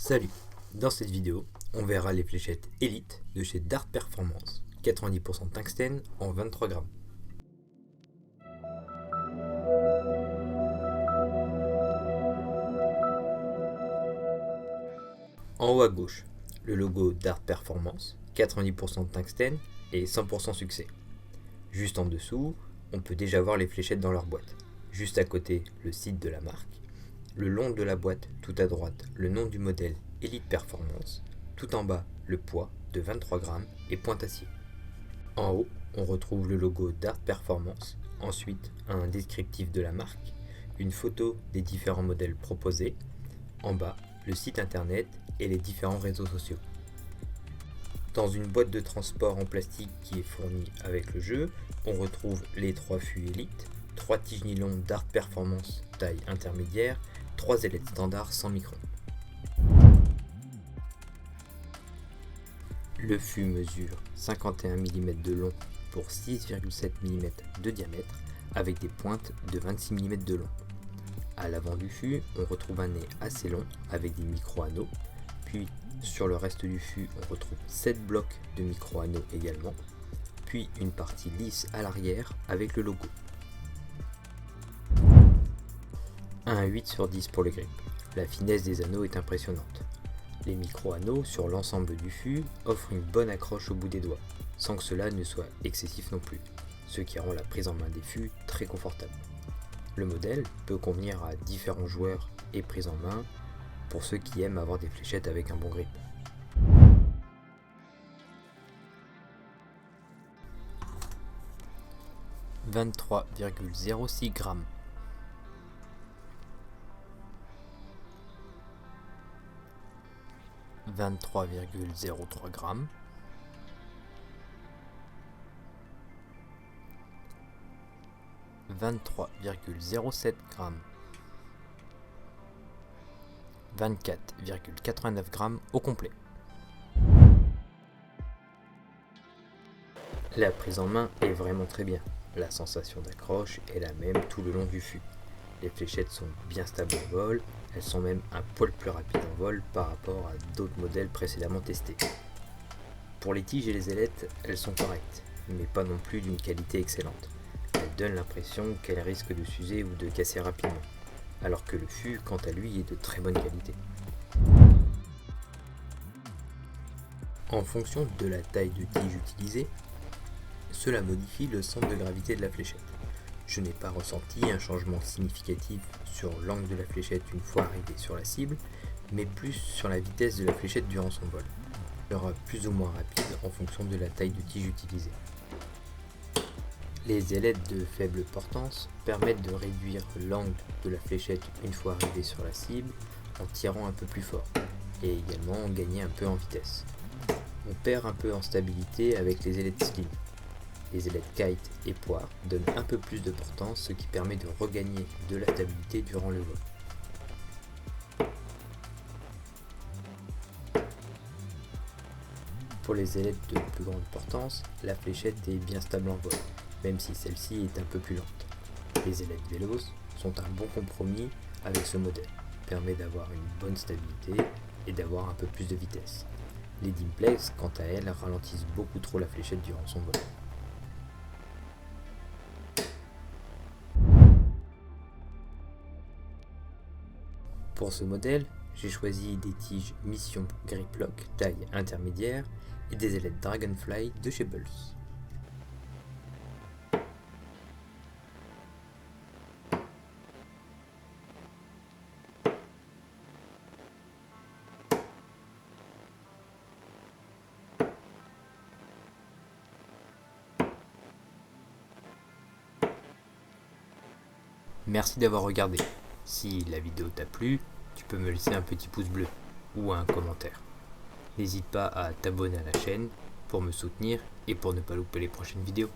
Salut! Dans cette vidéo, on verra les fléchettes Elite de chez Dart Performance, 90% tungstène en 23 grammes. En haut à gauche, le logo Dart Performance, 90% tungstène et 100% succès. Juste en dessous, on peut déjà voir les fléchettes dans leur boîte. Juste à côté, le site de la marque. Le long de la boîte, tout à droite, le nom du modèle Elite Performance. Tout en bas, le poids de 23 grammes et pointe acier. En haut, on retrouve le logo Dart Performance. Ensuite, un descriptif de la marque, une photo des différents modèles proposés. En bas, le site internet et les différents réseaux sociaux. Dans une boîte de transport en plastique qui est fournie avec le jeu, on retrouve les 3 fûts Elite, 3 tiges nylon Dart Performance taille intermédiaire, 3 ailettes standard 100 microns. Le fût mesure 51 mm de long pour 6,7 mm de diamètre avec des pointes de 26 mm de long. À l'avant du fût, on retrouve un nez assez long avec des micro-anneaux, puis sur le reste du fût, on retrouve 7 blocs de micro-anneaux également, puis une partie lisse à l'arrière avec le logo. Un 8 sur 10 pour le grip. La finesse des anneaux est impressionnante. Les micro-anneaux sur l'ensemble du fût offrent une bonne accroche au bout des doigts, sans que cela ne soit excessif non plus, ce qui rend la prise en main des fûts très confortable. Le modèle peut convenir à différents joueurs et prise en main pour ceux qui aiment avoir des fléchettes avec un bon grip. « 23,06 grammes. 23,03 grammes. 23,07 grammes. 24,89 grammes au complet. La prise en main est vraiment très bien. La sensation d'accroche est la même tout le long du fût. Les fléchettes sont bien stables en vol, elles sont même un poil plus rapides en vol par rapport à d'autres modèles précédemment testés. Pour les tiges et les ailettes, elles sont correctes, mais pas non plus d'une qualité excellente. Elles donnent l'impression qu'elles risquent de s'user ou de casser rapidement, alors que le fût, quant à lui, est de très bonne qualité. En fonction de la taille de tige utilisée, cela modifie le centre de gravité de la fléchette. Je n'ai pas ressenti un changement significatif sur l'angle de la fléchette une fois arrivé sur la cible, mais plus sur la vitesse de la fléchette durant son vol. Elle sera plus ou moins rapide en fonction de la taille de tige utilisée. Les ailettes de faible portance permettent de réduire l'angle de la fléchette une fois arrivé sur la cible en tirant un peu plus fort, et également gagner un peu en vitesse. On perd un peu en stabilité avec les ailettes slim. Les ailettes kite et poire donnent un peu plus de portance, ce qui permet de regagner de la stabilité durant le vol. Pour les ailettes de plus grande portance, la fléchette est bien stable en vol, même si celle-ci est un peu plus lente. Les ailettes Veloz sont un bon compromis avec ce modèle, permet d'avoir une bonne stabilité et d'avoir un peu plus de vitesse. Les Dimplex, quant à elles, ralentissent beaucoup trop la fléchette durant son vol. Pour ce modèle, j'ai choisi des tiges Mission Grip Lock taille intermédiaire et des ailettes Dragonfly de chez Bulls. Merci d'avoir regardé. Si la vidéo t'a plu, tu peux me laisser un petit pouce bleu ou un commentaire. N'hésite pas à t'abonner à la chaîne pour me soutenir et pour ne pas louper les prochaines vidéos.